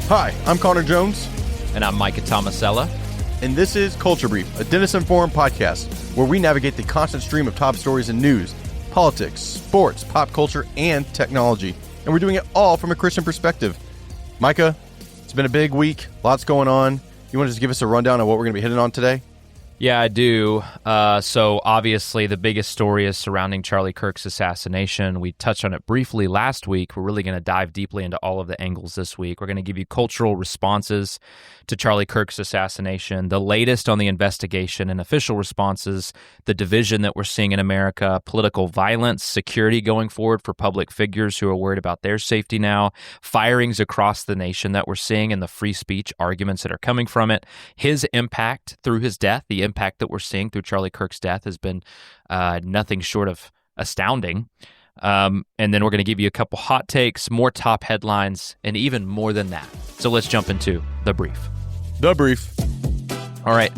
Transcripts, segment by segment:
Hi, I'm Connor Jones. And I'm Micah Tomasella. And this is Culture Brief, a Dennis-informed podcast where we navigate the constant stream of top stories in news, politics, sports, pop culture, and technology. And we're doing it all from a Christian perspective. Micah, it's been a big week. Lots going on. You want to just give us a rundown of what we're going to be hitting on today? Yeah, I do. So obviously the biggest story is surrounding Charlie Kirk's assassination. We touched on it briefly last week. We're really going to dive deeply into all of the angles this week. We're going to give you cultural responses to Charlie Kirk's assassination, the latest on the investigation and official responses, the division that we're seeing in America, political violence, security going forward for public figures who are worried about their safety now, firings across the nation that we're seeing and the free speech arguments that are coming from it, his impact through his death, the impact that we're seeing through Charlie Kirk's death has been nothing short of astounding. And then we're going to give you a couple hot takes, more top headlines, and even more than that. So let's jump into the brief. The brief. All right.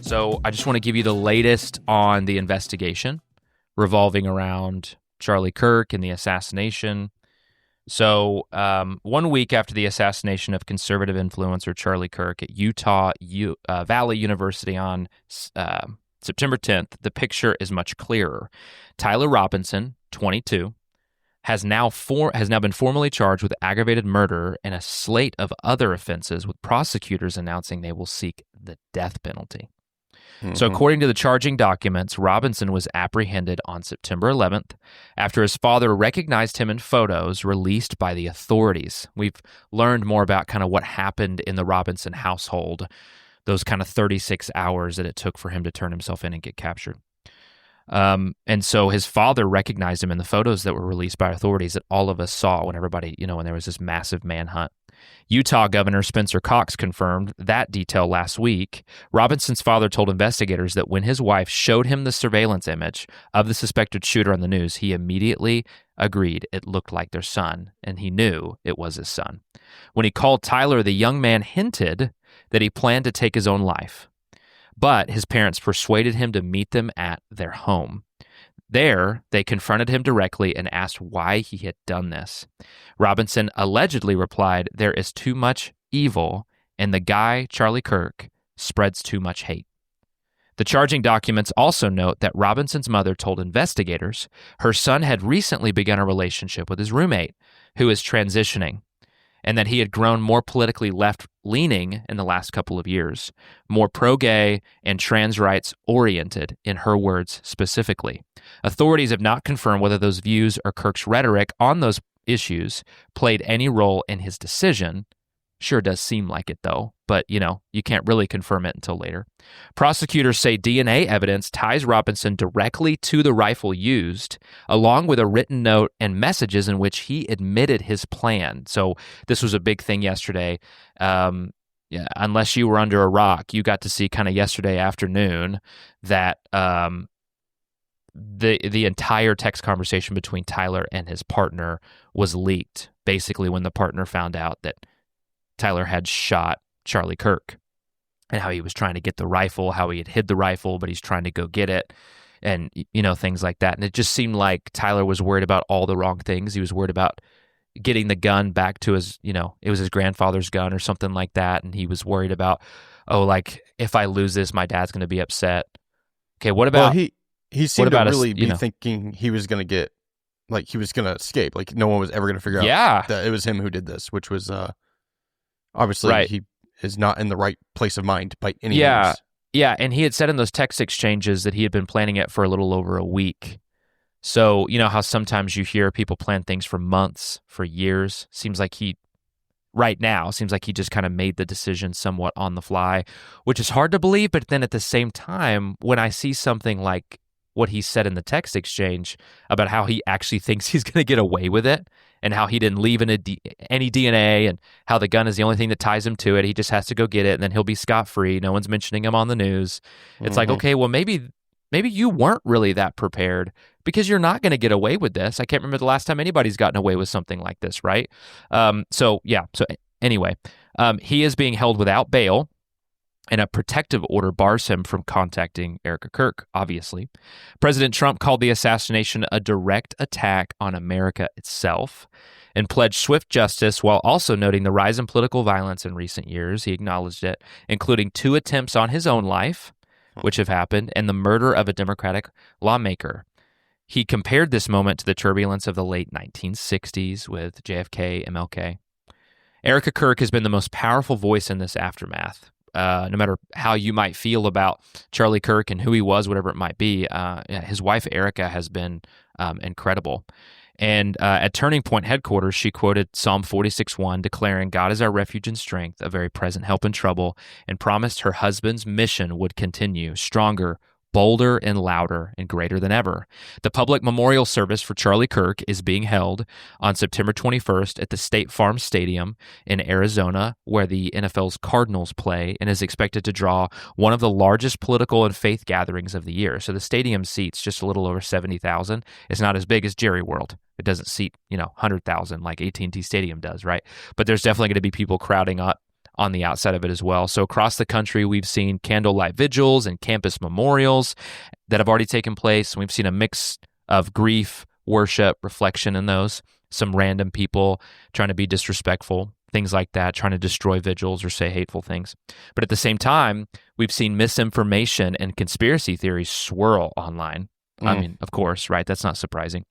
So I just want to give you the latest on the investigation revolving around Charlie Kirk and the assassination. So 1 week after the assassination of conservative influencer Charlie Kirk at Utah Valley University on September 10th, the picture is much clearer. Tyler Robinson, 22, has now been formally charged with aggravated murder and a slate of other offenses, with prosecutors announcing they will seek the death penalty. So according to the charging documents, Robinson was apprehended on September 11th after his father recognized him in photos released by the authorities. We've learned more about kind of what happened in the Robinson household, those kind of 36 hours that it took for him to turn himself in and get captured. And so his father recognized him in the photos that were released by authorities that all of us saw when when there was this massive manhunt. Utah Governor Spencer Cox confirmed that detail last week. Robinson's father told investigators that when his wife showed him the surveillance image of the suspected shooter on the news, he immediately agreed it looked like their son, and he knew it was his son. When he called Tyler, the young man hinted that he planned to take his own life, but his parents persuaded him to meet them at their home. There, they confronted him directly and asked why he had done this. Robinson allegedly replied, "There is too much evil, and the guy, Charlie Kirk, spreads too much hate." The charging documents also note that Robinson's mother told investigators her son had recently begun a relationship with his roommate, who is transitioning, and that he had grown more politically left-leaning in the last couple of years, more pro-gay and trans rights oriented, in her words specifically. Authorities have not confirmed whether those views or Kirk's rhetoric on those issues played any role in his decision. Sure does seem like it, though, but, you can't really confirm it until later. Prosecutors say DNA evidence ties Robinson directly to the rifle used, along with a written note and messages in which he admitted his plan. So this was a big thing yesterday. Unless you were under a rock, you got to see kind of yesterday afternoon that the entire text conversation between Tyler and his partner was leaked, basically when the partner found out that Tyler had shot Charlie Kirk and how he was trying to get the rifle, how he had hid the rifle, but he's trying to go get it, and, things like that. And it just seemed like Tyler was worried about all the wrong things. He was worried about getting the gun back to his, it was his grandfather's gun or something like that. And he was worried about, if I lose this, my dad's going to be upset. Okay, what about... Well, he seemed to really be thinking he was going to get, he was going to escape. Like, no one was ever going to figure out that it was him who did this, which was... Obviously, right. He is not in the right place of mind by any means. Yeah, and he had said in those text exchanges that he had been planning it for a little over a week. So, how sometimes you hear people plan things for months, for years. Seems like he just kind of made the decision somewhat on the fly, which is hard to believe. But then at the same time, when I see something like what he said in the text exchange about how he actually thinks he's going to get away with it, and how he didn't leave any DNA, and how the gun is the only thing that ties him to it. He just has to go get it, and then he'll be scot-free. No one's mentioning him on the news. It's like, okay, well, maybe you weren't really that prepared, because you're not going to get away with this. I can't remember the last time anybody's gotten away with something like this, right? So anyway, he is being held without bail. and a protective order bars him from contacting iykyk Kirk, obviously. President Trump called the assassination a direct attack on America itself and pledged swift justice while also noting the rise in political violence in recent years. He acknowledged it, including 2 attempts on his own life, which have happened, and the murder of a Democratic lawmaker. He compared this moment to the turbulence of the late 1960s with JFK, MLK. iykyk Kirk has been the most powerful voice in this aftermath. No matter how you might feel about Charlie Kirk and who he was, whatever it might be, his wife Erica has been incredible. And at Turning Point headquarters, she quoted Psalm 46:1, declaring, "God is our refuge and strength, a very present help in trouble," and promised her husband's mission would continue, stronger, bolder, and louder, and greater than ever. The public memorial service for Charlie Kirk is being held on September 21st at the State Farm Stadium in Arizona, where the NFL's Cardinals play, and is expected to draw one of the largest political and faith gatherings of the year. So the stadium seats just a little over 70,000. It's not as big as Jerry World. It doesn't seat, 100,000 like AT&T Stadium does, right? But there's definitely going to be people crowding up on the outside of it as well. So across the country, we've seen candlelight vigils and campus memorials that have already taken place. We've seen a mix of grief, worship, reflection in those. Some random people trying to be disrespectful, things like that, trying to destroy vigils or say hateful things. But at the same time, we've seen misinformation and conspiracy theories swirl online. I mean, of course, right? That's not surprising.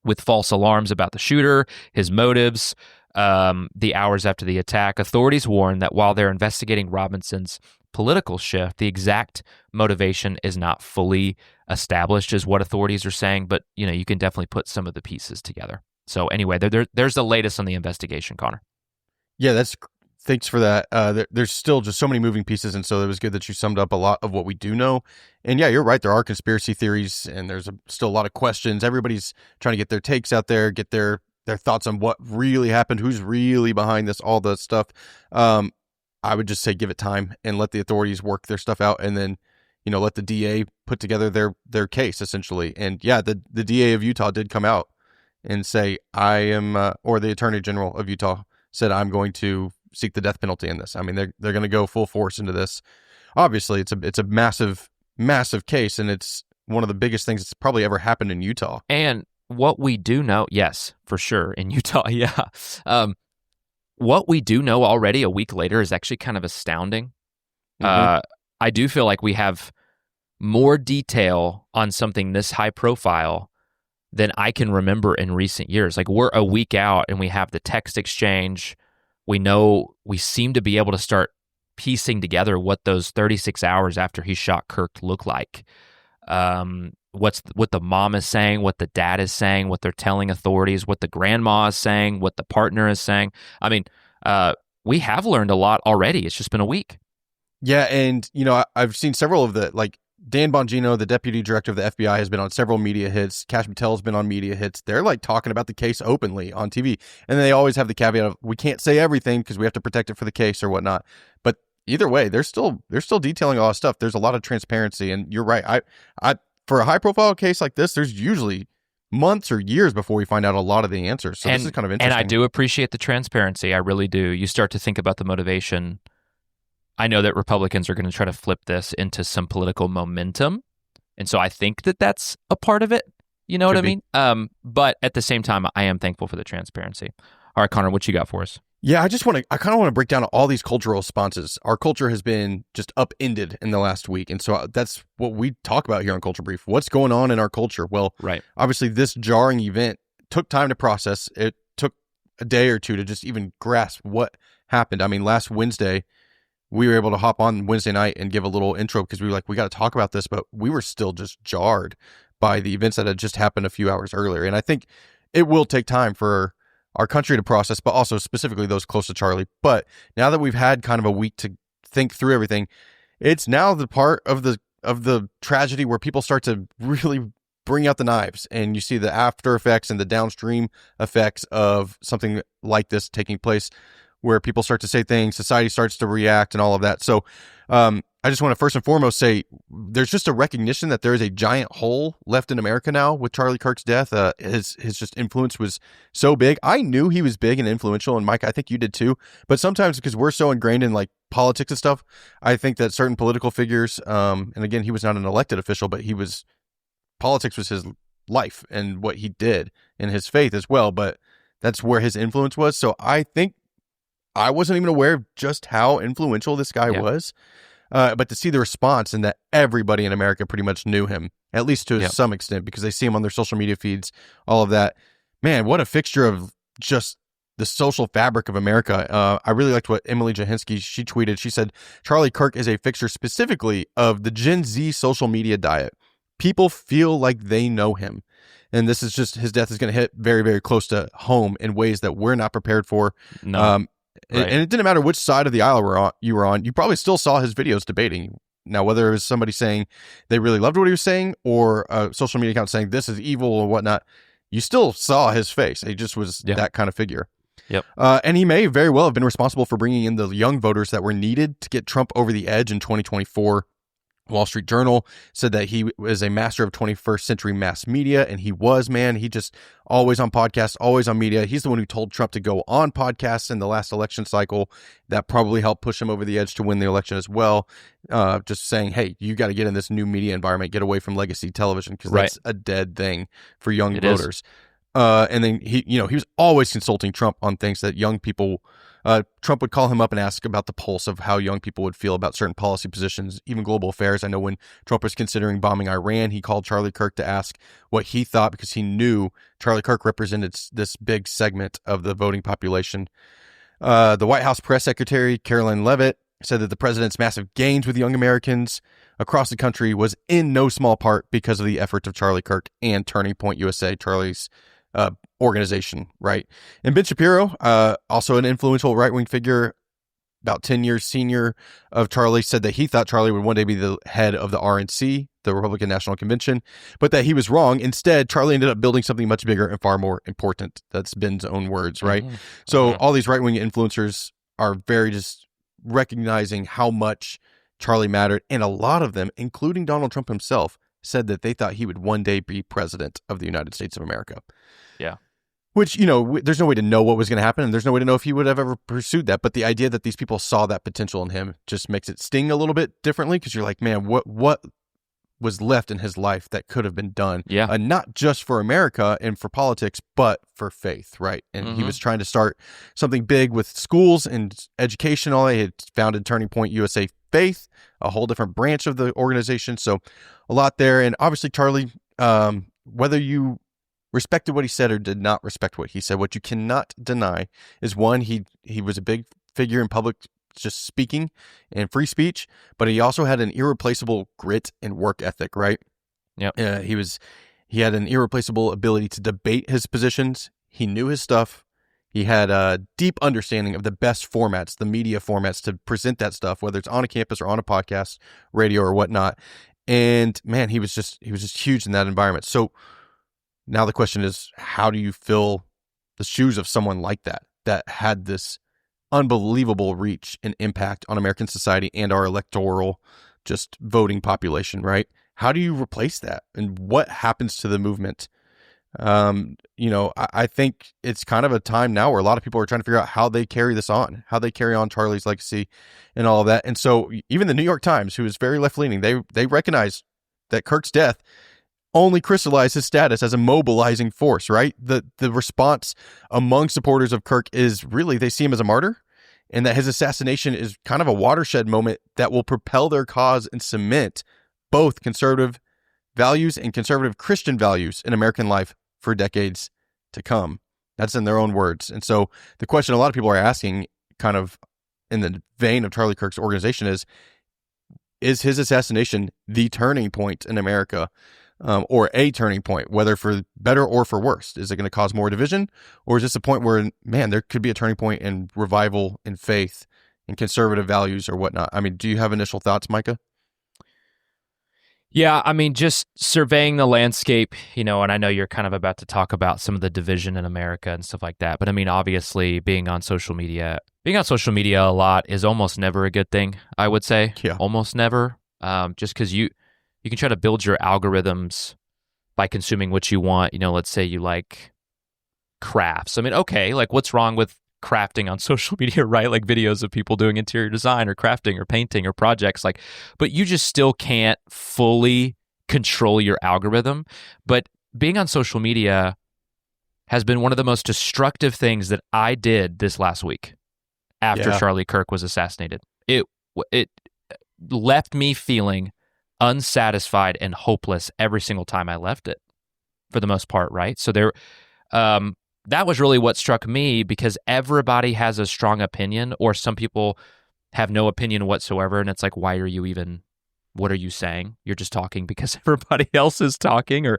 With false alarms about the shooter, his motives, the hours after the attack, authorities warn that while they're investigating Robinson's political shift, the exact motivation is not fully established, is what authorities are saying. But you can definitely put some of the pieces together. So anyway, there's the latest on the investigation, Connor. Yeah, thanks for that. There's still just so many moving pieces, and so it was good that you summed up a lot of what we do know. And yeah, you're right. There are conspiracy theories, and there's still a lot of questions. Everybody's trying to get their takes out there, get their thoughts on what really happened, who's really behind this, all the stuff. I would just say give it time and let the authorities work their stuff out, and then let the DA put together their case, essentially. And yeah, the DA of Utah did come out and say, I am, or the Attorney General of Utah said, I'm going to seek the death penalty in this. I mean, they're going to go full force into this. Obviously, it's a massive case, and it's one of the biggest things that's probably ever happened in Utah. And what we do know, yes, for sure, in Utah, yeah. What we do know already a week later is actually kind of astounding. I do feel like we have more detail on something this high profile than I can remember in recent years. Like, we're a week out and we have the text exchange. We seem to be able to start piecing together what those 36 hours after he shot Kirk look like. What the mom is saying, what the dad is saying, what they're telling authorities, what the grandma is saying, what the partner is saying. I mean, we have learned a lot already. It's just been a week. Yeah, and I've seen several of Dan Bongino, the deputy director of the FBI, has been on several media hits. Kash Patel's been on media hits. They're talking about the case openly on TV, and they always have the caveat of we can't say everything because we have to protect it for the case or whatnot. But either way, they're still detailing a lot of stuff. There's a lot of transparency, and you're right. I for a high profile case like this, there's usually months or years before we find out a lot of the answers. So this is kind of interesting. And I do appreciate the transparency. I really do. You start to think about the motivation. I know that Republicans are going to try to flip this into some political momentum. And so I think that that's a part of it. You know what I mean? But at the same time, I am thankful for the transparency. All right, Connor, what you got for us? Yeah, I kind of want to break down all these cultural responses. Our culture has been just upended in the last week. And so that's what we talk about here on Culture Brief. What's going on in our culture? Well, right. Obviously this jarring event took time to process. It took a day or two to just even grasp what happened. I mean, last Wednesday, we were able to hop on Wednesday night and give a little intro because we were like, we got to talk about this, but we were still just jarred by the events that had just happened a few hours earlier. And I think it will take time for our country to process, but also specifically those close to Charlie. But now that we've had kind of a week to think through everything, it's now the part of the tragedy where people start to really bring out the knives, and you see the after effects and the downstream effects of something like this taking place, where people start to say things, society starts to react, and all of that. So I just want to first and foremost say there's just a recognition that there is a giant hole left in America now with Charlie Kirk's death. His just influence was so big. I knew he was big and influential, and Mike, I think you did too. But sometimes because we're so ingrained in politics and stuff, I think that certain political figures, and again, he was not an elected official, but politics was his life and what he did and his faith as well. But that's where his influence was. So I think I wasn't even aware of just how influential this guy was. But to see the response and that everybody in America pretty much knew him, at least to some extent, because they see him on their social media feeds, all of that. Man, what a fixture of just the social fabric of America. I really liked what Emily Jahinsky, she tweeted. She said, Charlie Kirk is a fixture specifically of the Gen Z social media diet. People feel like they know him. And this is just, his death is going to hit very, very close to home in ways that we're not prepared for. No. Right. And it didn't matter which side of the aisle you were on. You probably still saw his videos debating. Now, whether it was somebody saying they really loved what he was saying or a social media account saying this is evil or whatnot, you still saw his face. He just was that kind of figure. Yep. And he may very well have been responsible for bringing in the young voters that were needed to get Trump over the edge in 2024. Wall Street Journal said that he was a master of 21st century mass media, and he was, man. He just always on podcasts, always on media. He's the one who told Trump to go on podcasts in the last election cycle. That probably helped push him over the edge to win the election as well. Just saying, hey, you got to get in this new media environment, get away from legacy television, because that's a dead thing for young voters. And then he was always consulting Trump on things that young people. Trump would call him up and ask about the pulse of how young people would feel about certain policy positions, even global affairs. I know when Trump was considering bombing Iran, he called Charlie Kirk to ask what he thought because he knew Charlie Kirk represented this big segment of the voting population. The White House press secretary, Caroline Leavitt, said that the president's massive gains with young Americans across the country was in no small part because of the efforts of Charlie Kirk and Turning Point USA, Charlie's organization, right? And Ben Shapiro, also an influential right-wing figure, about 10 years senior of Charlie, said that he thought Charlie would one day be the head of the RNC, the Republican National Convention, but that he was wrong. Instead, Charlie ended up building something much bigger and far more important. That's Ben's own words, right? Mm-hmm. So all these right-wing influencers are very just recognizing how much Charlie mattered, and a lot of them, including Donald Trump himself, said that they thought he would one day be president of the United States of America. Yeah. Which, there's no way to know what was going to happen, and there's no way to know if he would have ever pursued that. But the idea that these people saw that potential in him just makes it sting a little bit differently, because you're like, man, what was left in his life that could have been done? Yeah. Not just for America and for politics, but for faith, right? And he was trying to start something big with schools and education. All they had founded Turning Point USA Faith, a whole different branch of the organization. So a lot there. And obviously, Charlie, whether you respected what he said or did not respect what he said, what you cannot deny is, one, he was a big figure in public just speaking and free speech, but he also had an irreplaceable grit and work ethic, right? Yeah. He had an irreplaceable ability to debate his positions. He knew his stuff. He had a deep understanding of the best formats, the media formats to present that stuff, whether it's on a campus or on a podcast, radio or whatnot. And man, he was just huge in that environment. So now the question is, how do you fill the shoes of someone like that had this unbelievable reach and impact on American society and our electoral just voting population, right? How do you replace that? And what happens to the movement? I think it's kind of a time now where a lot of people are trying to figure out how they carry this on, how they carry on Charlie's legacy and all of that. And so even the New York Times, who is very left-leaning, they recognize that Kirk's death only crystallized his status as a mobilizing force, right? The response among supporters of Kirk is really they see him as a martyr, and that his assassination is kind of a watershed moment that will propel their cause and cement both conservative values and conservative Christian values in American life for decades to come. That's in their own words. And so the question a lot of people are asking, kind of in the vein of Charlie Kirk's organization, is his assassination the turning point in America? Or a turning point, whether for better or for worse? Is it going to cause more division, or is this a point where, man, there could be a turning point in revival in faith and conservative values or whatnot? I mean, do you have initial thoughts, Micah? Yeah, I mean, just surveying the landscape, and I know you're kind of about to talk about some of the division in America and stuff like that. But I mean, obviously, being on social media a lot is almost never a good thing, I would say. Yeah. Almost never. Just because you can try to build your algorithms by consuming what you want. Let's say you like crafts. I mean, okay, like what's wrong with crafting on social media, right? Like videos of people doing interior design or crafting or painting or projects, like, but you just still can't fully control your algorithm. But being on social media has been one of the most destructive things that I did this last week after Charlie Kirk was assassinated. It left me feeling unsatisfied and hopeless every single time I left it, for the most part, right? So that was really what struck me, because everybody has a strong opinion, or some people have no opinion whatsoever, and it's like, what are you saying? You're just talking because everybody else is talking, or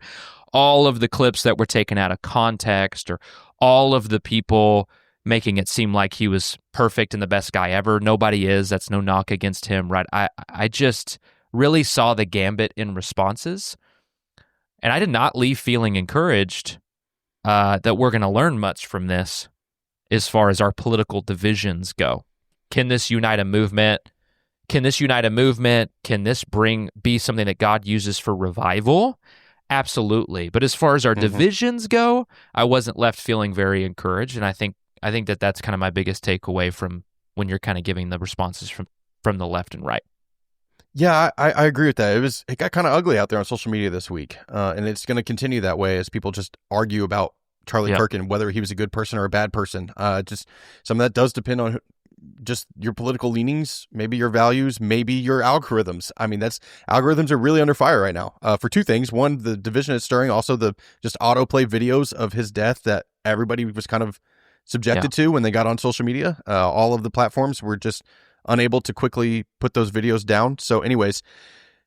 all of the clips that were taken out of context, or all of the people making it seem like he was perfect and the best guy ever. Nobody is. That's no knock against him, right? I just really saw the gambit in responses, and I did not leave feeling encouraged that we're going to learn much from this as far as our political divisions go. Can this unite a movement? Can this be something that God uses for revival? Absolutely. But as far as our divisions go, I wasn't left feeling very encouraged, and I think that that's kind of my biggest takeaway from when you're kind of giving the responses from the left and right. Yeah, I agree with that. It got kind of ugly out there on social media this week, and it's going to continue that way as people just argue about Charlie Kirk and whether he was a good person or a bad person. Just some of that does depend on just your political leanings, maybe your values, maybe your algorithms. I mean, algorithms are really under fire right now for two things. One, the division it's stirring. Also, the just autoplay videos of his death that everybody was kind of subjected to when they got on social media. All of the platforms were just unable to quickly put those videos down. So anyways,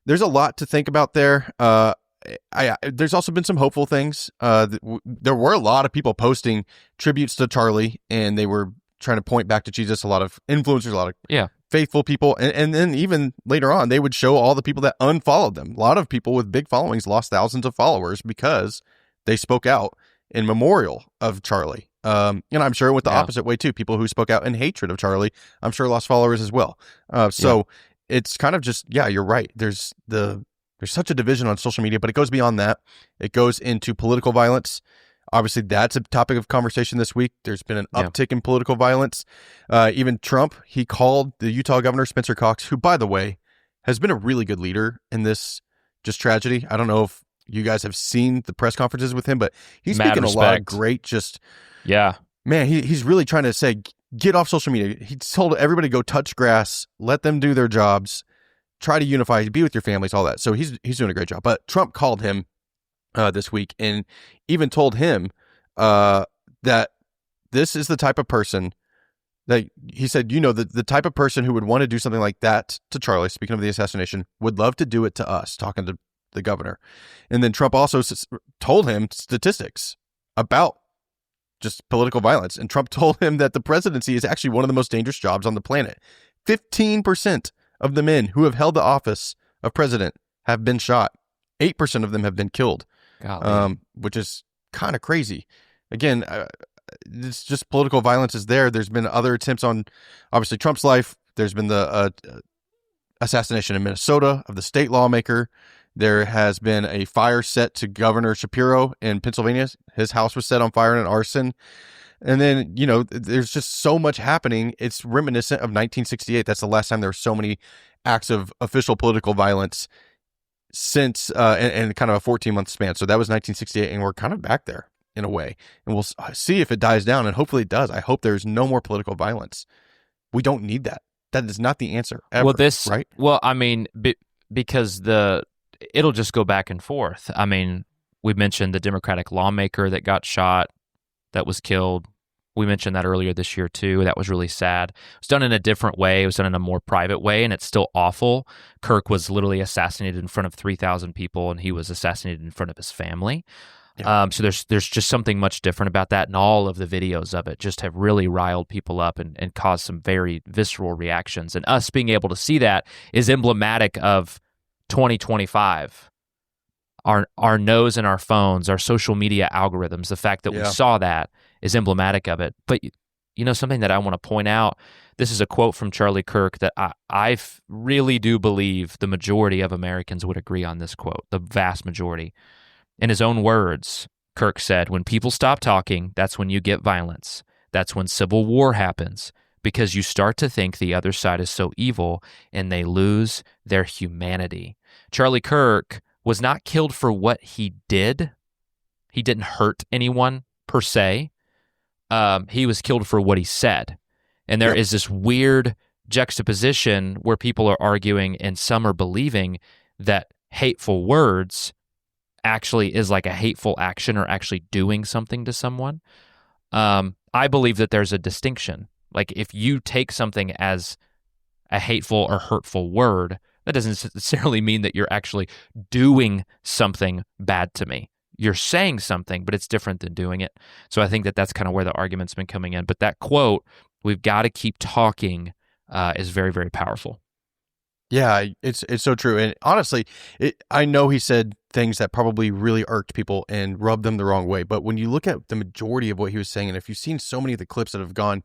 there's a lot to think about there. There's also been some hopeful things. There were a lot of people posting tributes to Charlie, and they were trying to point back to Jesus. A lot of influencers, a lot of faithful people. And then even later on, they would show all the people that unfollowed them. A lot of people with big followings lost thousands of followers because they spoke out in memorial of Charlie. And I'm sure it went the opposite way too. People who spoke out in hatred of Charlie, I'm sure lost followers as well. So it's kind of just, you're right. There's such a division on social media, but it goes beyond that. It goes into political violence. Obviously, that's a topic of conversation this week. There's been an uptick in political violence. Even Trump, he called the Utah governor, Spencer Cox, who, by the way, has been a really good leader in this just tragedy. I don't know if you guys have seen the press conferences with him, but he's speaking a lot of great man, he's really trying to say, get off social media. He told everybody to go touch grass, let them do their jobs, try to unify, be with your families, all that. So he's doing a great job. But Trump called him this week and even told him that this is the type of person that he said, the type of person who would want to do something like that to Charlie, speaking of the assassination, would love to do it to us, talking to the governor. And then Trump also told him statistics about just political violence. And Trump told him that the presidency is actually one of the most dangerous jobs on the planet. 15% of the men who have held the office of president have been shot. 8% of them have been killed, which is kind of crazy. Again, it's just political violence is there. There's been other attempts on, obviously, Trump's life. There's been the assassination in Minnesota of the state lawmaker. There has been a fire set to Governor Shapiro in Pennsylvania. His house was set on fire in an arson. And then, there's just so much happening. It's reminiscent of 1968. That's the last time there were so many acts of official political violence since, in kind of a 14-month span. So that was 1968, and we're kind of back there in a way. And we'll see if it dies down, and hopefully it does. I hope there's no more political violence. We don't need that. That is not the answer ever, right? Well, I mean, because it'll just go back and forth. I mean, we mentioned the Democratic lawmaker that got shot, that was killed. We mentioned that earlier this year, too. That was really sad. It was done in a different way. It was done in a more private way, and it's still awful. Kirk was literally assassinated in front of 3,000 people, and he was assassinated in front of his family. Yeah. So there's just something much different about that, and all of the videos of it just have really riled people up and caused some very visceral reactions. And us being able to see that is emblematic of 2025. Our nose in our phones, our social media algorithms, the fact that we saw that is emblematic of it. But something that I want to point out, this is a quote from Charlie Kirk that I really do believe the majority of Americans would agree on this quote, the vast majority. In his own words, Kirk said, "When people stop talking, that's when you get violence. That's when civil war happens, because you start to think the other side is so evil and they lose their humanity. Charlie Kirk was not killed for what he did. He didn't hurt anyone per se. He was killed for what he said. And there is this weird juxtaposition where people are arguing and some are believing that hateful words actually is like a hateful action or actually doing something to someone. I believe that there's a distinction. Like if you take something as a hateful or hurtful word, that doesn't necessarily mean that you're actually doing something bad to me. You're saying something, but it's different than doing it. So I think that that's kind of where the argument's been coming in. But that quote, "We've got to keep talking," is very, very powerful. Yeah, it's so true. And honestly, I know he said things that probably really irked people and rubbed them the wrong way. But when you look at the majority of what he was saying, and if you've seen so many of the clips that have gone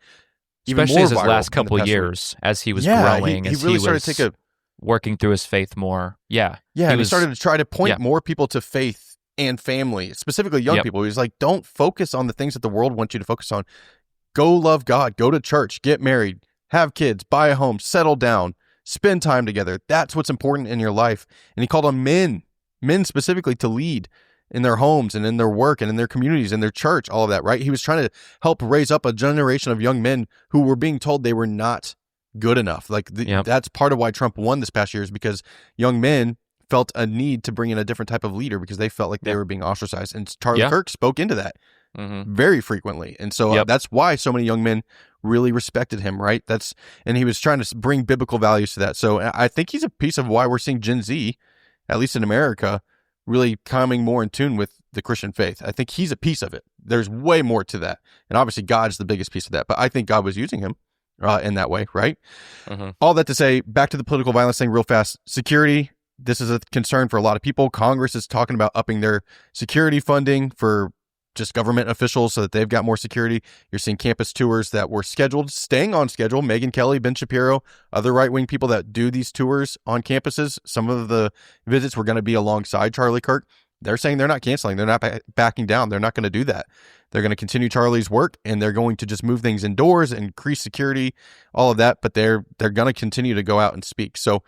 even especially more his viral last couple years, as he was growing, he really started to take working through his faith more. Yeah. He started to try to point more people to faith and family, specifically young people. He was like, don't focus on the things that the world wants you to focus on. Go love God, go to church, get married, have kids, buy a home, settle down, spend time together. That's what's important in your life. And he called on men specifically to lead in their homes and in their work and in their communities, in their church, all of that, right? He was trying to help raise up a generation of young men who were being told they were not good enough. Like that's part of why Trump won this past year, is because young men felt a need to bring in a different type of leader because they felt like they were being ostracized. And Charlie Kirk spoke into that very frequently. And so that's why so many young men really respected him, right? And he was trying to bring biblical values to that. So I think he's a piece of why we're seeing Gen Z, at least in America, really coming more in tune with the Christian faith. I think he's a piece of it. There's way more to that. And obviously God's the biggest piece of that. But I think God was using him in that way, right? All that to say, back to the political violence thing real fast. Security, this is a concern for a lot of people. Congress is talking about upping their security funding for just government officials so that they've got more security. You're seeing campus tours that were scheduled, staying on schedule. Megyn Kelly, Ben Shapiro, other right-wing people that do these tours on campuses. Some of the visits were going to be alongside Charlie Kirk. They're saying they're not canceling. They're not backing down. They're not going to do that. They're going to continue Charlie's work, and they're going to just move things indoors, increase security, all of that. But they're going to continue to go out and speak. So,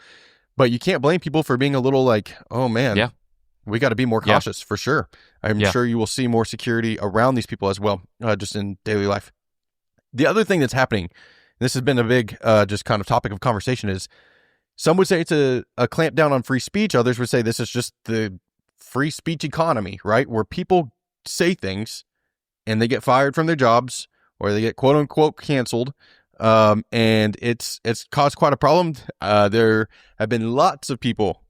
but you can't blame people for being a little like, oh man, we got to be more cautious for sure. I'm sure you will see more security around these people as well, just in daily life. The other thing that's happening, this has been a big just kind of topic of conversation, is some would say it's a clampdown on free speech. Others would say this is just the free speech economy, right? Where people say things and they get fired from their jobs or they get quote unquote canceled. And it's caused quite a problem. There have been lots of people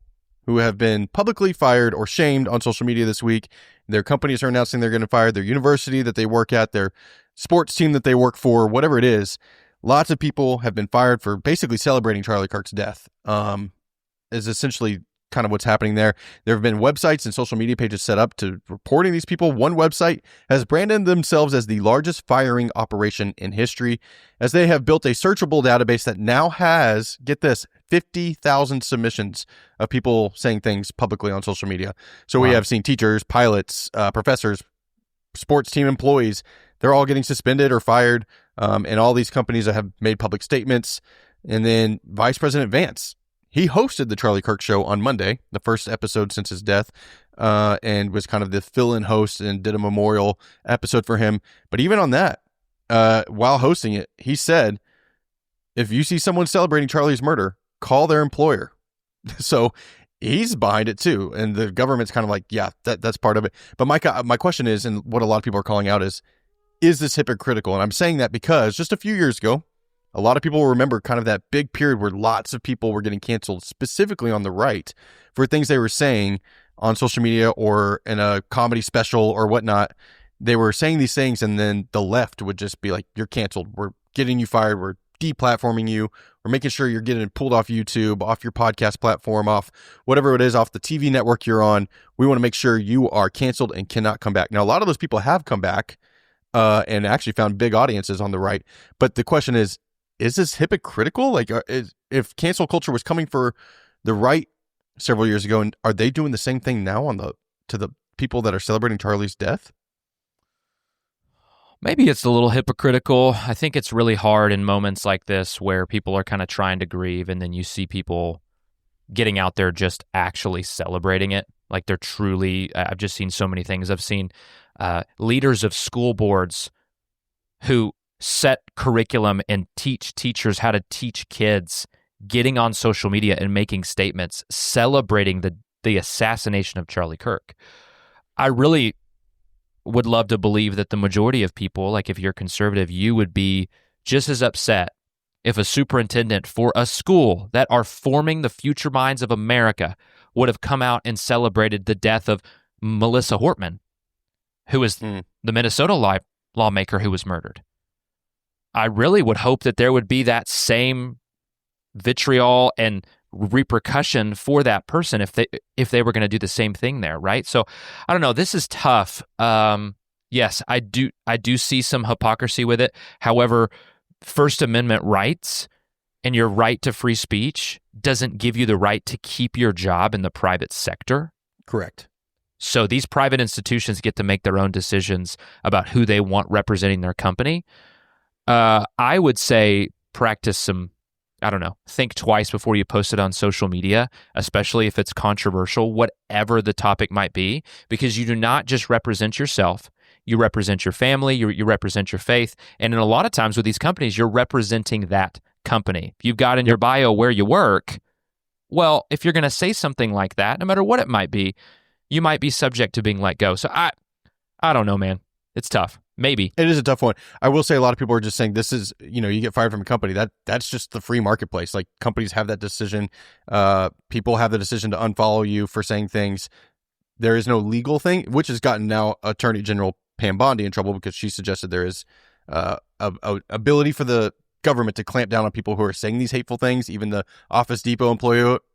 who have been publicly fired or shamed on social media this week. Their companies are announcing they're going to fire their university that they work at, their sports team that they work for, whatever it is. Lots of people have been fired for basically celebrating Charlie Kirk's death, is essentially kind of what's happening there. There have been websites and social media pages set up to reporting these people. One website has branded themselves as the largest firing operation in history, as they have built a searchable database that now has, get this, 50,000 submissions of people saying things publicly on social media. So we have seen teachers, pilots, professors, sports team employees, they're all getting suspended or fired. And all these companies have made public statements. And then Vice President Vance, he hosted the Charlie Kirk Show on Monday, the first episode since his death, and was kind of the fill-in host and did a memorial episode for him. But even on that, while hosting it, he said, if you see someone celebrating Charlie's murder, call their employer. So he's behind it too. And the government's kind of like, yeah, that's part of it. But my question is, and what a lot of people are calling out is this hypocritical? And I'm saying that because just a few years ago, a lot of people will remember kind of that big period where lots of people were getting canceled, specifically on the right, for things they were saying on social media or in a comedy special or whatnot. They were saying these things, and then the left would just be like, you're canceled. We're getting you fired. We're deplatforming you. We're making sure you're getting pulled off YouTube, off your podcast platform, off whatever it is, off the TV network you're on. We want to make sure you are canceled and cannot come back. Now, a lot of those people have come back and actually found big audiences on the right. But the question is this hypocritical? Like, if cancel culture was coming for the right several years ago, and are they doing the same thing now to the people that are celebrating Charlie's death? Maybe it's a little hypocritical. I think it's really hard in moments like this where people are kind of trying to grieve, and then you see people getting out there just actually celebrating it. Like they're truly, I've just seen so many things. I've seen leaders of school boards who set curriculum and teach teachers how to teach kids getting on social media and making statements celebrating the assassination of Charlie Kirk. I really would love to believe that the majority of people, like if you're conservative, you would be just as upset if a superintendent for a school that are forming the future minds of America would have come out and celebrated the death of Melissa Hortman, who is the Minnesota lawmaker who was murdered. I really would hope that there would be that same vitriol and repercussion for that person if they were going to do the same thing there, right? So I don't know. This is tough. Yes, I do see some hypocrisy with it. However, First Amendment rights and your right to free speech doesn't give you the right to keep your job in the private sector. Correct. So these private institutions get to make their own decisions about who they want representing their company. I would say practice some, think twice before you post it on social media, especially if it's controversial, whatever the topic might be, because you do not just represent yourself. You represent your family, you represent your faith, and in a lot of times with these companies, you're representing that company. If you've got in your bio where you work, well, if you're going to say something like that, no matter what it might be, you might be subject to being let go. So I don't know, man. It's tough. Maybe. It is a tough one. I will say a lot of people are just saying this is, you get fired from a company. That's just the free marketplace. Like companies have that decision. People have the decision to unfollow you for saying things. There is no legal thing, which has gotten now Attorney General Pam Bondi in trouble because she suggested there is a ability for the government to clamp down on people who are saying these hateful things. Even the Office Depot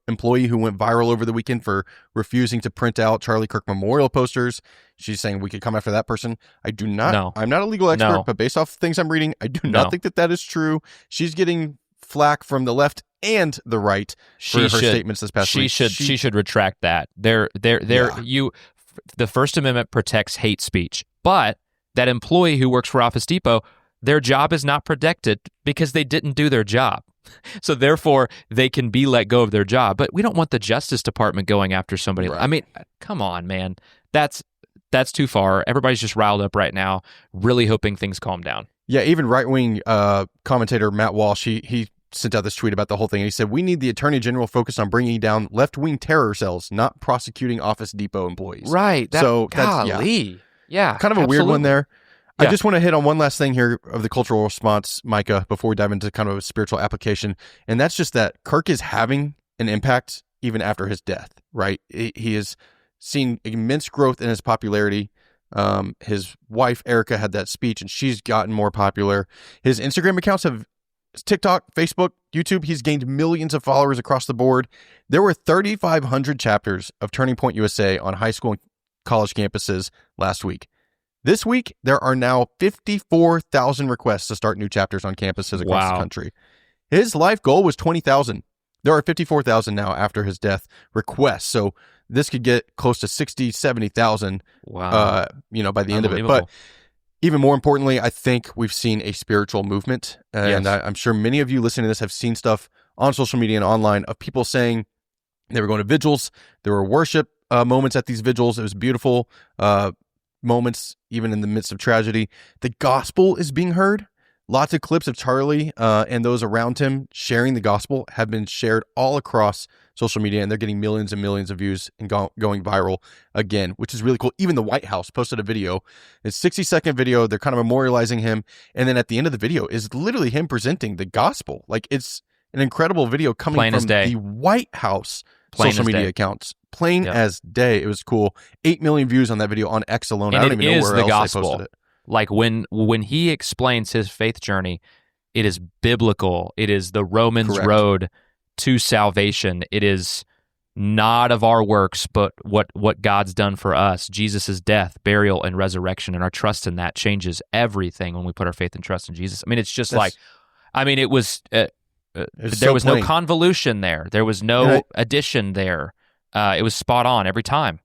employee who went viral over the weekend for refusing to print out Charlie Kirk memorial posters. She's saying we could come after that person. I do not. No. I'm not a legal expert, but based off things I'm reading, I do not think that is true. She's getting flack from the left and the right for her statements this past week. She should retract that. The First Amendment protects hate speech, but that employee who works for Office Depot, their job is not protected because they didn't do their job. So therefore, they can be let go of their job. But we don't want the Justice Department going after somebody. Right. I mean, come on, man. That's too far. Everybody's just riled up right now, really hoping things calm down. Yeah, even right-wing commentator Matt Walsh, he sent out this tweet about the whole thing. And he said, we need the Attorney General focused on bringing down left-wing terror cells, not prosecuting Office Depot employees. Right. Golly. Yeah. Kind of a weird one there. Yeah. I just want to hit on one last thing here of the cultural response, Micah, before we dive into kind of a spiritual application. And that's just that Kirk is having an impact even after his death, right? He has seen immense growth in his popularity. His wife, Erica, had that speech and she's gotten more popular. His Instagram accounts have TikTok, Facebook, YouTube. He's gained millions of followers across the board. There were 3,500 chapters of Turning Point USA on high school and college campuses last week. This week, there are now 54,000 requests to start new chapters on campuses across the country. His life goal was 20,000. There are 54,000 now after his death requests. So this could get close to 60, 70,000, by the end of it. But even more importantly, I think we've seen a spiritual movement. And I'm sure many of you listening to this have seen stuff on social media and online of people saying they were going to vigils. There were worship moments at these vigils. It was beautiful. Moments, even in the midst of tragedy. The gospel is being heard. Lots of clips of Charlie and those around him sharing the gospel have been shared all across social media, and they're getting millions and millions of views and going viral again, which is really cool. Even the White House posted a video. It's a 60-second video. They're kind of memorializing him, and then at the end of the video is literally him presenting the gospel. Like, it's an incredible video coming from the White House social media accounts. Plain as day. It was cool. 8 million views on that video on X alone. And I don't even know where else they posted it. Like when he explains his faith journey, it is biblical. It is the Romans road to salvation. It is not of our works, but what God's done for us. Jesus' death, burial, and resurrection, and our trust in that changes everything when we put our faith and trust in Jesus. I mean, it's just it was... there was no convolution there. There was no addition there. It was spot on every time.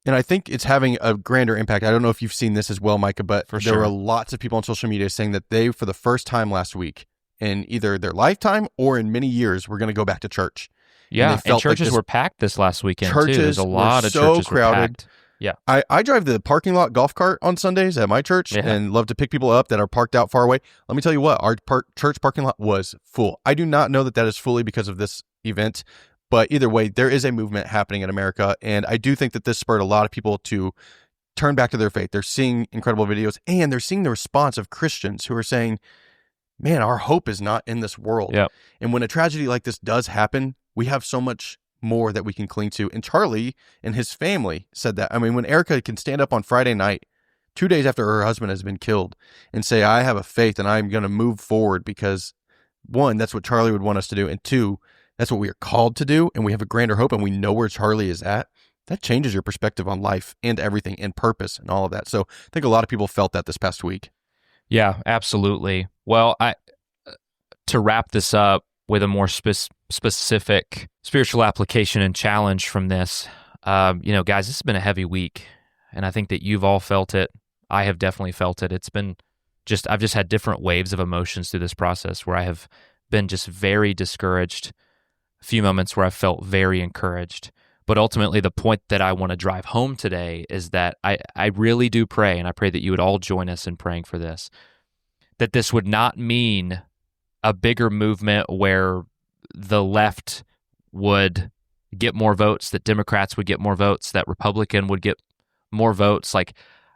And I think it's having a grander impact. I don't know if you've seen this as well, Micah, but there were lots of people on social media saying that they, for the first time last week, in either their lifetime or in many years, were going to go back to church. Yeah, and churches were packed this last weekend, too. There's a lot of churches crowded. Were packed. Yeah. I drive the parking lot golf cart on Sundays at my church and love to pick people up that are parked out far away. Let me tell you what, our church parking lot was full. I do not know that is fully because of this event, but either way, there is a movement happening in America, and I do think that this spurred a lot of people to turn back to their faith. They're seeing incredible videos, and they're seeing the response of Christians who are saying, man, our hope is not in this world. Yep. And when a tragedy like this does happen, we have so much more that we can cling to. And Charlie and his family said that. I mean, when Erica can stand up on Friday night, 2 days after her husband has been killed, and say, I have a faith and I'm going to move forward because, one, that's what Charlie would want us to do, and two, that's what we are called to do, and we have a grander hope, and we know where Charlie is at. That changes your perspective on life and everything and purpose and all of that. So I think a lot of people felt that this past week. Yeah, absolutely. Well, to wrap this up with a more specific spiritual application and challenge from this, guys, this has been a heavy week, and I think that you've all felt it. I have definitely felt it. It's been I've just had different waves of emotions through this process where I have been just very discouraged, a few moments where I felt very encouraged. But ultimately, the point that I want to drive home today is that I really do pray, and I pray that you would all join us in praying for this, that this would not mean a bigger movement where the left would get more votes, that Democrats would get more votes, that Republican would get more votes. Like,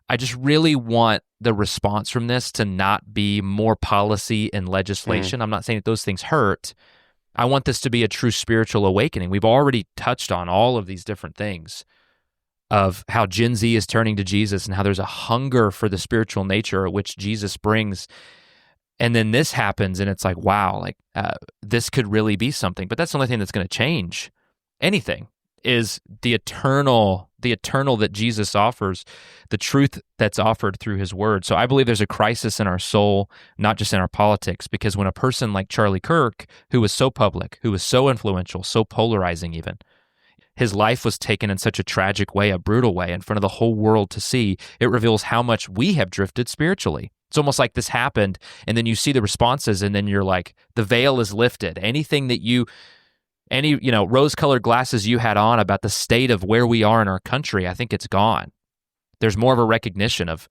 I just really want the response from this to not be more policy and legislation. I'm not saying that those things hurt. I want this to be a true spiritual awakening. We've already touched on all of these different things of how Gen Z is turning to Jesus and how there's a hunger for the spiritual nature which Jesus brings. And then this happens and it's like, wow, this could really be something. But that's the only thing that's going to change anything is the eternal that Jesus offers, the truth that's offered through his word. So I believe there's a crisis in our soul, not just in our politics, because when a person like Charlie Kirk, who was so public, who was so influential, so polarizing even, his life was taken in such a tragic way, a brutal way, in front of the whole world to see, it reveals how much we have drifted spiritually. It's almost like this happened, and then you see the responses, and then you're like, the veil is lifted. Anything that any rose-colored glasses you had on about the state of where we are in our country, I think it's gone. There's more of a recognition of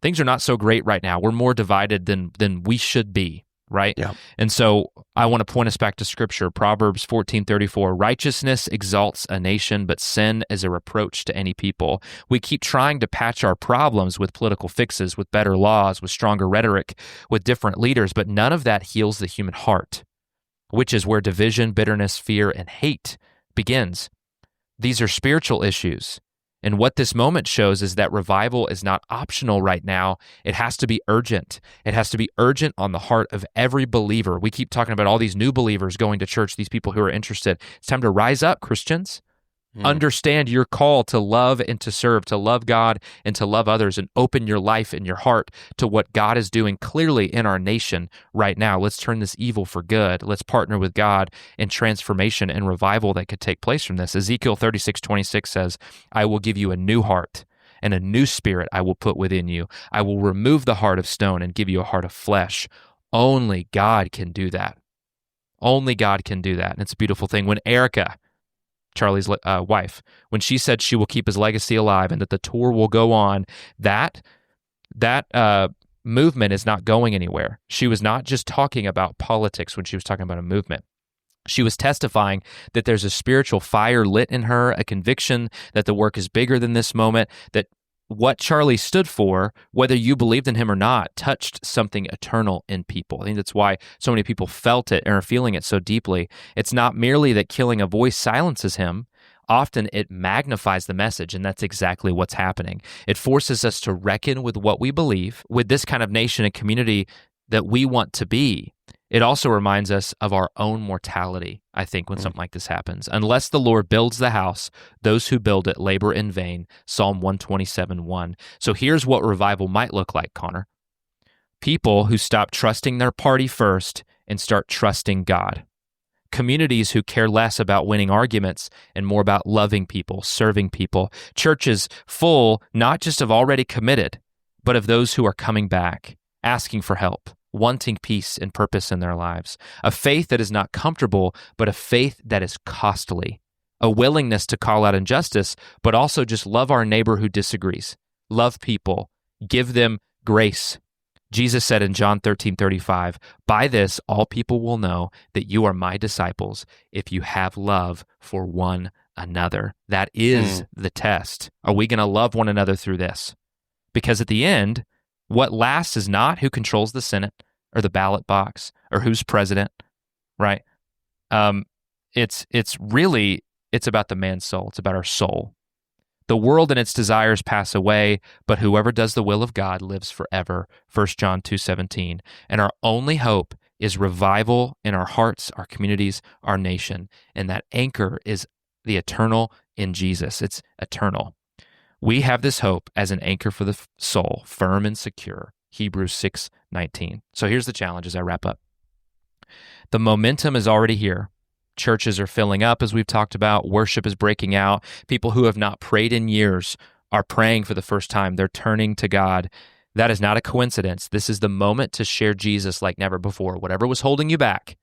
things are not so great right now. We're more divided than we should be, right? Yeah. And so I want to point us back to Scripture, Proverbs 14:34. Righteousness exalts a nation, but sin is a reproach to any people. We keep trying to patch our problems with political fixes, with better laws, with stronger rhetoric, with different leaders, but none of that heals the human heart, which is where division, bitterness, fear, and hate begins. These are spiritual issues. And what this moment shows is that revival is not optional right now. It has to be urgent. It has to be urgent on the heart of every believer. We keep talking about all these new believers going to church, these people who are interested. It's time to rise up, Christians. Understand your call to love and to serve, to love God and to love others, and open your life and your heart to what God is doing clearly in our nation right now. Let's turn this evil for good. Let's partner with God in transformation and revival that could take place from this. Ezekiel 36:26 says, I will give you a new heart, and a new spirit I will put within you. I will remove the heart of stone and give you a heart of flesh. Only God can do that. Only God can do that. And it's a beautiful thing. When Erica, Charlie's wife, when she said she will keep his legacy alive and that the tour will go on, that movement is not going anywhere. She was not just talking about politics when she was talking about a movement. She was testifying that there's a spiritual fire lit in her, a conviction that the work is bigger than this moment, that what Charlie stood for, whether you believed in him or not, touched something eternal in people. I think that's why so many people felt it and are feeling it so deeply. It's not merely that killing a voice silences him. Often it magnifies the message, and that's exactly what's happening. It forces us to reckon with what we believe, with this kind of nation and community that we want to be. It also reminds us of our own mortality, I think, when something like this happens. Unless the Lord builds the house, those who build it labor in vain. Psalm 127:1. So here's what revival might look like, Connor. People who stop trusting their party first and start trusting God. communities who care less about winning arguments and more about loving people, serving people, churches full not just of already committed, but of those who are coming back, asking for help, wanting peace and purpose in their lives, a faith that is not comfortable, but a faith that is costly, a willingness to call out injustice, but also just love our neighbor who disagrees, love people, give them grace. Jesus said in John 13:35, "By this all people will know that you are my disciples if you have love for one another." That is the test. Are we going to love one another through this? Because at the end, what lasts is not who controls the Senate or the ballot box or who's president, right? It's about the man's soul. It's about our soul. The world and its desires pass away, but whoever does the will of God lives forever, 1 John 2:17. And our only hope is revival in our hearts, our communities, our nation. And that anchor is the eternal in Jesus. It's eternal. We have this hope as an anchor for the soul, firm and secure, Hebrews 6:19. So here's the challenge as I wrap up. The momentum is already here. Churches are filling up, as we've talked about. Worship is breaking out. People who have not prayed in years are praying for the first time. They're turning to God. That is not a coincidence. This is the moment to share Jesus like never before. Whatever was holding you back,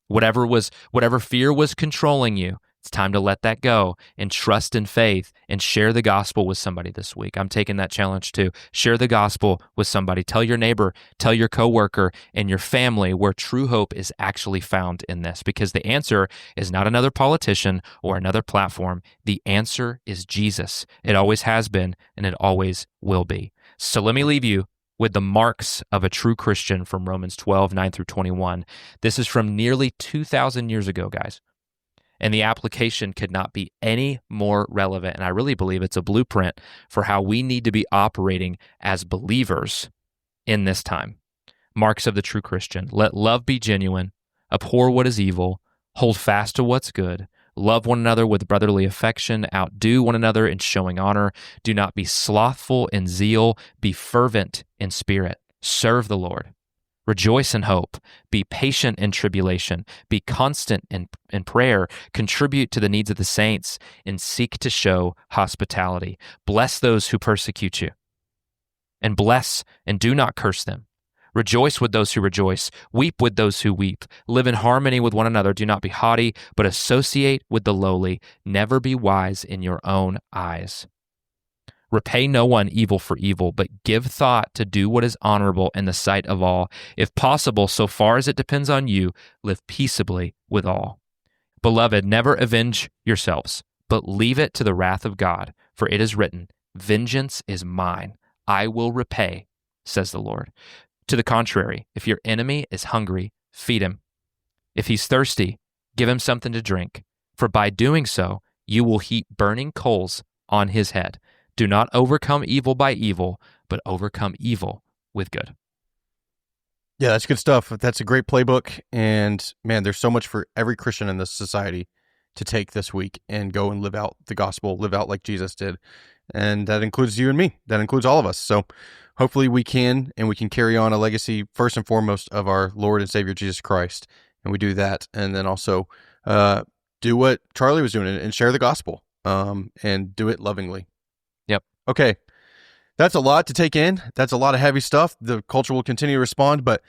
whatever fear was controlling you, it's time to let that go and trust in faith and share the gospel with somebody this week. I'm taking that challenge too. Share the gospel with somebody. Tell your neighbor, tell your coworker and your family where true hope is actually found in this, because the answer is not another politician or another platform. The answer is Jesus. It always has been and it always will be. So let me leave you with the marks of a true Christian from Romans 12:9-21. This is from nearly 2,000 years ago, guys. And the application could not be any more relevant. And I really believe it's a blueprint for how we need to be operating as believers in this time. Marks of the true Christian. Let love be genuine, abhor what is evil, hold fast to what's good, love one another with brotherly affection, outdo one another in showing honor, do not be slothful in zeal, be fervent in spirit, serve the Lord. Rejoice in hope, be patient in tribulation, be constant in prayer, contribute to the needs of the saints, and seek to show hospitality. Bless those who persecute you, and bless and do not curse them. Rejoice with those who rejoice, weep with those who weep. Live in harmony with one another, do not be haughty, but associate with the lowly. Never be wise in your own eyes. Repay no one evil for evil, but give thought to do what is honorable in the sight of all. If possible, so far as it depends on you, live peaceably with all. Beloved, never avenge yourselves, but leave it to the wrath of God, for it is written, "Vengeance is mine, I will repay," says the Lord. To the contrary, if your enemy is hungry, feed him. If he's thirsty, give him something to drink, for by doing so, you will heap burning coals on his head. Do not overcome evil by evil, but overcome evil with good. Yeah, that's good stuff. That's a great playbook. And man, there's so much for every Christian in this society to take this week and go and live out the gospel, live out like Jesus did. And that includes you and me. That includes all of us. So hopefully we can carry on a legacy, first and foremost, of our Lord and Savior Jesus Christ. And we do that. And then also do what Charlie was doing and share the gospel and do it lovingly. Yep. Okay. That's a lot to take in. That's a lot of heavy stuff. The culture will continue to respond, but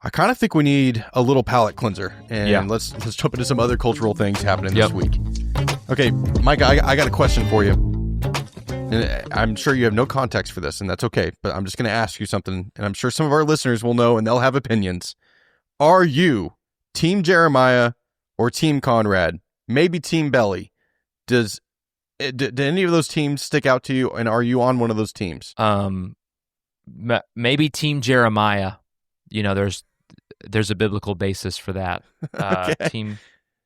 I kind of think we need a little palate cleanser. And let's jump into some other cultural things happening this week. Okay, Mike, I got a question for you. And I'm sure you have no context for this, and that's okay. But I'm just going to ask you something, and I'm sure some of our listeners will know, and they'll have opinions. Are you Team Jeremiah or Team Conrad? Maybe Team Belly? Did any of those teams stick out to you, and are you on one of those teams? Maybe Team Jeremiah. You know, there's a biblical basis for that. Okay.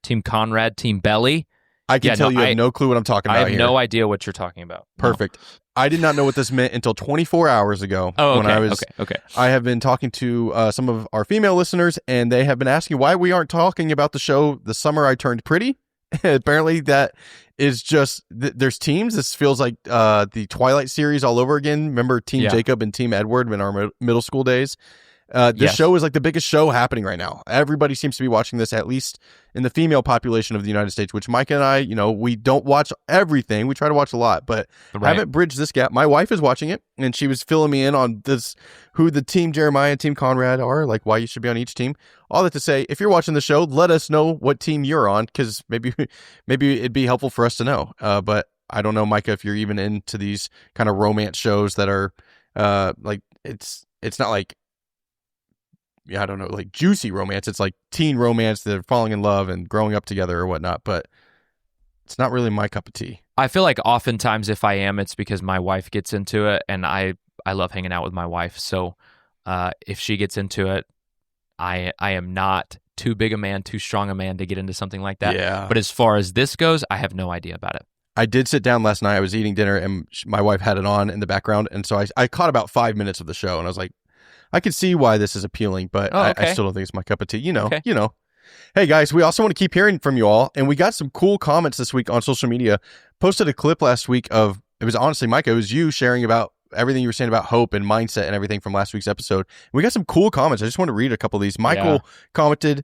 Team Conrad, Team Belly. I can tell you have no clue what I'm talking about here. I have no idea what you're talking about. Perfect. No. I did not know what this meant until 24 hours ago. Oh, okay. When I was, okay. I have been talking to some of our female listeners, and they have been asking why we aren't talking about the show The Summer I Turned Pretty. Apparently that is just, there's teams. This feels like the Twilight series all over again. Remember Team Jacob and Team Edward in our middle school days? This show is like the biggest show happening right now. Everybody seems to be watching this, at least in the female population of the United States, which Mike and I, we don't watch everything. We try to watch a lot, but haven't bridged this gap. My wife is watching it, and she was filling me in on this, who the Team Jeremiah and Team Conrad are, like why you should be on each team. All that to say, if you're watching the show, let us know what team you're on, because maybe it'd be helpful for us to know. But I don't know, Micah, if you're even into these kind of romance shows that are like it's not like, I don't know, like juicy romance. It's like teen romance. They're falling in love and growing up together or whatnot, but it's not really my cup of tea. I feel like oftentimes if I am, it's because my wife gets into it, and I love hanging out with my wife. So if she gets into it, I am not too big a man, too strong a man to get into something like that. Yeah. But as far as this goes, I have no idea about it. I did sit down last night. I was eating dinner, and my wife had it on in the background, and so I caught about 5 minutes of the show, and I was like, I can see why this is appealing, but I still don't think it's my cup of tea. You know. Hey guys, we also want to keep hearing from you all, and we got some cool comments this week on social media. Posted a clip last week of, it was honestly, Micah, it was you sharing about everything you were saying about hope and mindset and everything from last week's episode. We got some cool comments. I just want to read a couple of these. Michael commented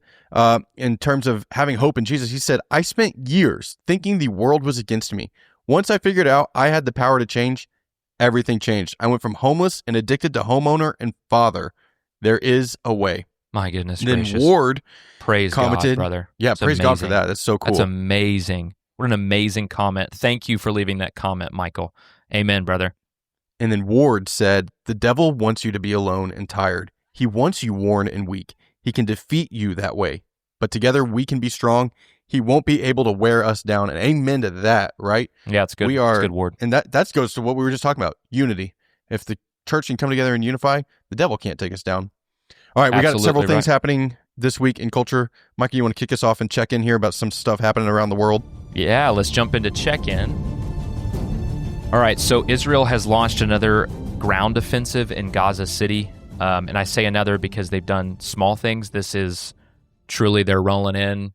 in terms of having hope in Jesus. He said, I spent years thinking the world was against me. Once I figured out I had the power to change, everything changed. I went from homeless and addicted to homeowner and father. There is a way. My goodness gracious. Then Ward commented, God, brother. Yeah, praise God for that. That's so cool. That's amazing. What an amazing comment. Thank you for leaving that comment, Michael. Amen, brother. And then Ward said, the devil wants you to be alone and tired. He wants you worn and weak. He can defeat you that way. But together we can be strong. He won't be able to wear us down. And amen to that, right? Yeah, it's good. It's good, Ward. And that goes to what we were just talking about, unity. If the church can come together and unify, the devil can't take us down. All right, we got several things happening this week in culture. Mikey, you want to kick us off and check in here about some stuff happening around the world? Yeah, let's jump into check-in. All right, so Israel has launched another ground offensive in Gaza City. And I say another because they've done small things. This is truly they're rolling in.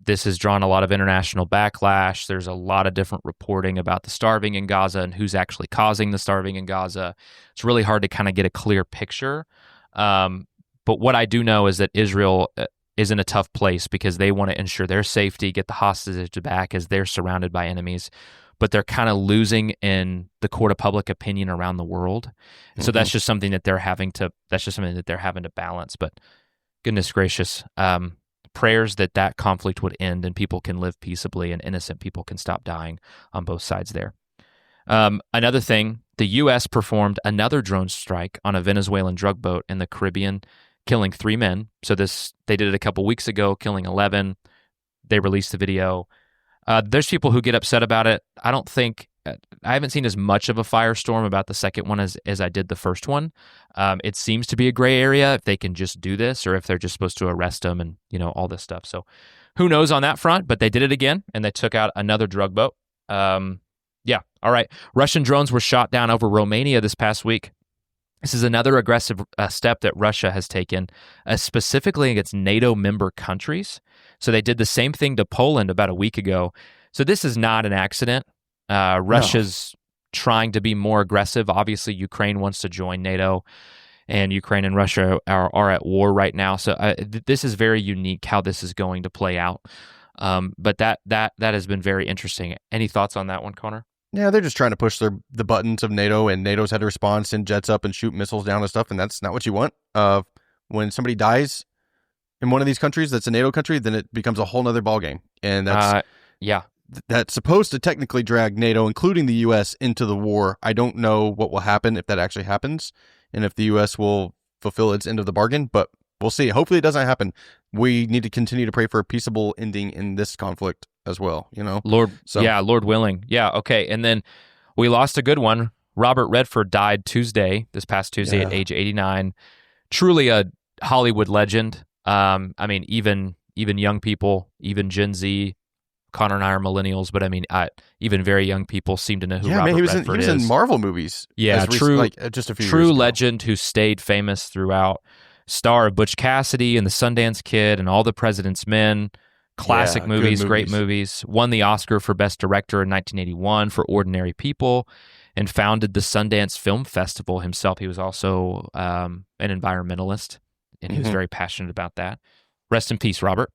This has drawn a lot of international backlash. There's a lot of different reporting about the starving in Gaza and who's actually causing the starving in Gaza. It's really hard to kind of get a clear picture. But what I do know is that Israel is in a tough place because they want to ensure their safety, get the hostages back as they're surrounded by enemies. But they're kind of losing in the court of public opinion around the world. And so that's just something that they're having to balance. But goodness gracious, prayers that conflict would end and people can live peaceably and innocent people can stop dying on both sides there. Another thing, the U.S. performed another drone strike on a Venezuelan drug boat in the Caribbean, killing 3 men. So they did it a couple weeks ago, killing 11. They released the video. There's people who get upset about it. I haven't seen as much of a firestorm about the second one as I did the first one. It seems to be a gray area if they can just do this or if they're just supposed to arrest them and, all this stuff. So who knows on that front, but they did it again and they took out another drug boat. All right. Russian drones were shot down over Romania this past week. This is another aggressive step that Russia has taken, specifically against NATO member countries. So they did the same thing to Poland about a week ago. So this is not an accident. Russia's trying to be more aggressive. Obviously, Ukraine wants to join NATO, and Ukraine and Russia are at war right now. So this is very unique how this is going to play out. But that has been very interesting. Any thoughts on that one, Connor? Yeah, they're just trying to push the buttons of NATO, and NATO's had to respond, send jets up and shoot missiles down and stuff, and that's not what you want. When somebody dies in one of these countries that's a NATO country, then it becomes a whole nother ballgame. And that's supposed to technically drag NATO, including the U.S., into the war. I don't know what will happen if that actually happens, and if the U.S. will fulfill its end of the bargain, but we'll see. Hopefully it doesn't happen. We need to continue to pray for a peaceable ending in this conflict as well, Lord willing. Yeah, okay. And then we lost a good one. Robert Redford died this past Tuesday at age 89. Truly a Hollywood legend. Even young people, even Gen Z, Connor and I are millennials, but even very young people seem to know who Robert Redford is. He was in Marvel movies. Yeah, just a few true years ago. Legend who stayed famous throughout. Star of Butch Cassidy and the Sundance Kid and All the President's Men. Classic movies, great movies. Won the Oscar for Best Director in 1981 for Ordinary People. and founded the Sundance Film Festival himself. He was also an environmentalist, and he was very passionate about that. Rest in peace, Robert.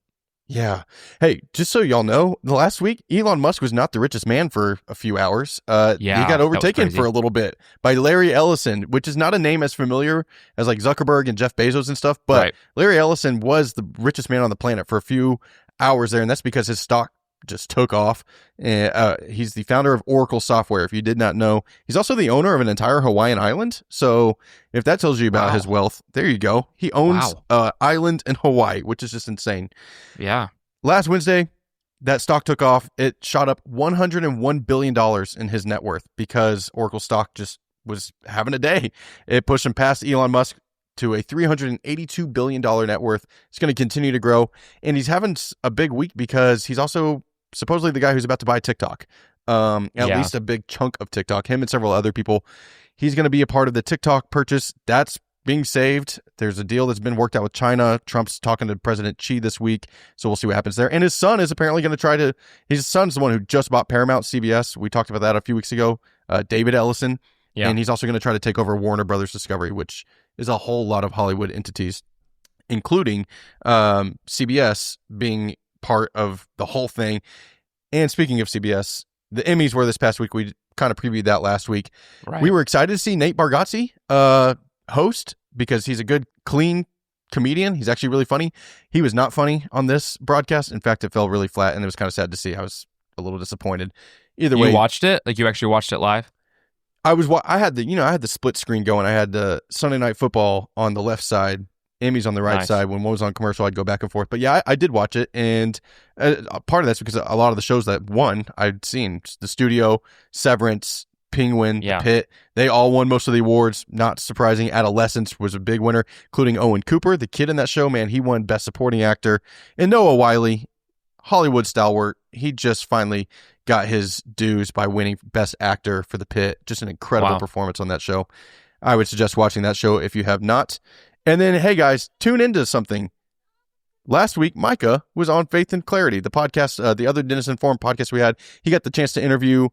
Yeah. Hey, just so y'all know, the last week, Elon Musk was not the richest man for a few hours. He got overtaken for a little bit by Larry Ellison, which is not a name as familiar as like Zuckerberg and Jeff Bezos and stuff, but Larry Ellison was the richest man on the planet for a few hours there, and that's because his stock just took off. He's the founder of Oracle Software, if you did not know. He's also the owner of an entire Hawaiian island. So if that tells you about his wealth, there you go. He owns an island in Hawaii, which is just insane. Yeah. Last Wednesday, that stock took off. It shot up $101 billion in his net worth because Oracle stock just was having a day. It pushed him past Elon Musk to a $382 billion net worth. It's going to continue to grow. And he's having a big week because he's also supposedly the guy who's about to buy TikTok. At least a big chunk of TikTok. Him and several other people. He's going to be a part of the TikTok purchase. That's being saved. There's a deal that's been worked out with China. Trump's talking to President Xi this week. So we'll see what happens there. And his son is apparently going to his son's the one who just bought Paramount CBS. We talked about that a few weeks ago. David Ellison. Yeah. And he's also going to try to take over Warner Brothers Discovery, which is a whole lot of Hollywood entities, including CBS being part of the whole thing. And speaking of CBS, the Emmys were this past week. We kind of previewed that last week. Right. We were excited to see Nate Bargatze host because he's a good, clean comedian. He's actually really funny. He was not funny on this broadcast. In fact, it fell really flat, and it was kind of sad to see. I was a little disappointed. Either way, you watched it? Like, you actually watched it live? I had the split screen going. I had the Sunday Night Football on the left side, Emmys on the right side. When one was on commercial, I'd go back and forth. But yeah, I did watch it, and part of that's because a lot of the shows that won, I'd seen. The Studio, Severance, Penguin, The Pit. They all won most of the awards. Not surprising. Adolescence was a big winner, including Owen Cooper, the kid in that show. Man, he won Best Supporting Actor. And Noah Wyle, Hollywood stalwart. He just finally got his dues by winning Best Actor for The Pit. Just an incredible performance on that show. I would suggest watching that show if you have not. And then, hey guys, tune into something. Last week, Micah was on Faith and Clarity, the podcast, the other Dennis Informed podcast we had. He got the chance to interview,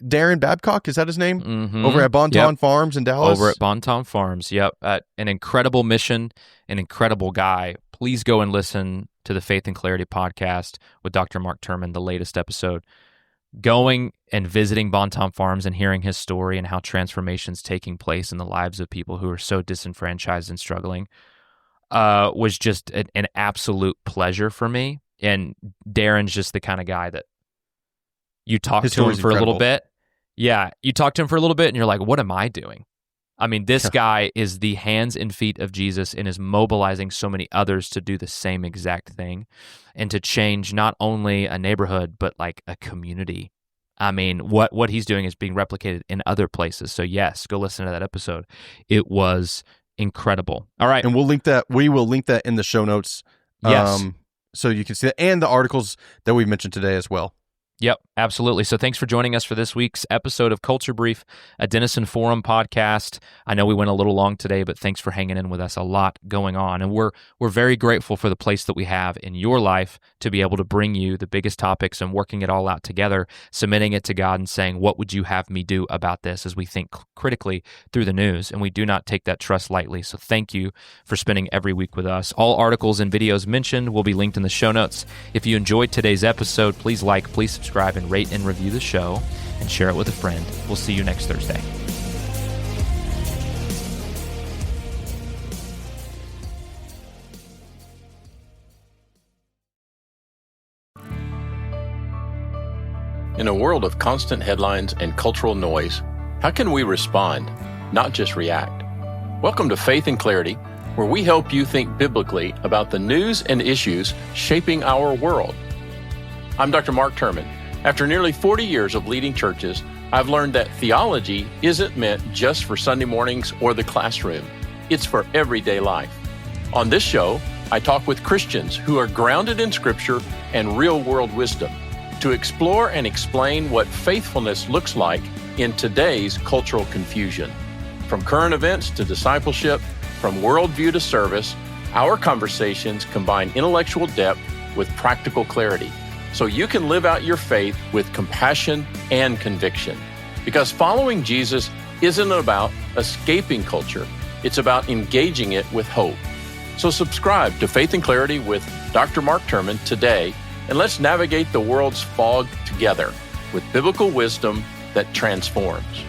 Darren Babcock, is that his name? Mm-hmm. Over at Bonton Farms in Dallas? Over at Bonton Farms, yep. An incredible mission, an incredible guy. Please go and listen to the Faith and Clarity podcast with Dr. Mark Turman, the latest episode. Going and visiting Bonton Farms and hearing his story and how transformation's taking place in the lives of people who are so disenfranchised and struggling was just an absolute pleasure for me. And Darren's just the kind of guy that you talk to him for a little bit. Yeah, you talk to him for a little bit and you're like, what am I doing? I mean, this guy is the hands and feet of Jesus and is mobilizing so many others to do the same exact thing and to change not only a neighborhood, but like a community. I mean, what he's doing is being replicated in other places. So yes, go listen to that episode. It was incredible. All right. And we will link that in the show notes. Yes. So you can see that and the articles that we've mentioned today as well. Yep, absolutely. So thanks for joining us for this week's episode of Culture Brief, a Denison Forum podcast. I know we went a little long today, but thanks for hanging in with us. A lot going on. And we're very grateful for the place that we have in your life to be able to bring you the biggest topics and working it all out together, submitting it to God and saying, what would you have me do about this as we think critically through the news? And we do not take that trust lightly. So thank you for spending every week with us. All articles and videos mentioned will be linked in the show notes. If you enjoyed today's episode, please subscribe and rate and review the show and share it with a friend. We'll see you next Thursday. In a world of constant headlines and cultural noise, how can we respond, not just react? Welcome to Faith and Clarity, where we help you think biblically about the news and issues shaping our world. I'm Dr. Mark Turman. After nearly 40 years of leading churches, I've learned that theology isn't meant just for Sunday mornings or the classroom. It's for everyday life. On this show, I talk with Christians who are grounded in Scripture and real-world wisdom to explore and explain what faithfulness looks like in today's cultural confusion. From current events to discipleship, from worldview to service, our conversations combine intellectual depth with practical clarity, so you can live out your faith with compassion and conviction. Because following Jesus isn't about escaping culture, it's about engaging it with hope. So subscribe to Faith and Clarity with Dr. Mark Turman today, and let's navigate the world's fog together with biblical wisdom that transforms.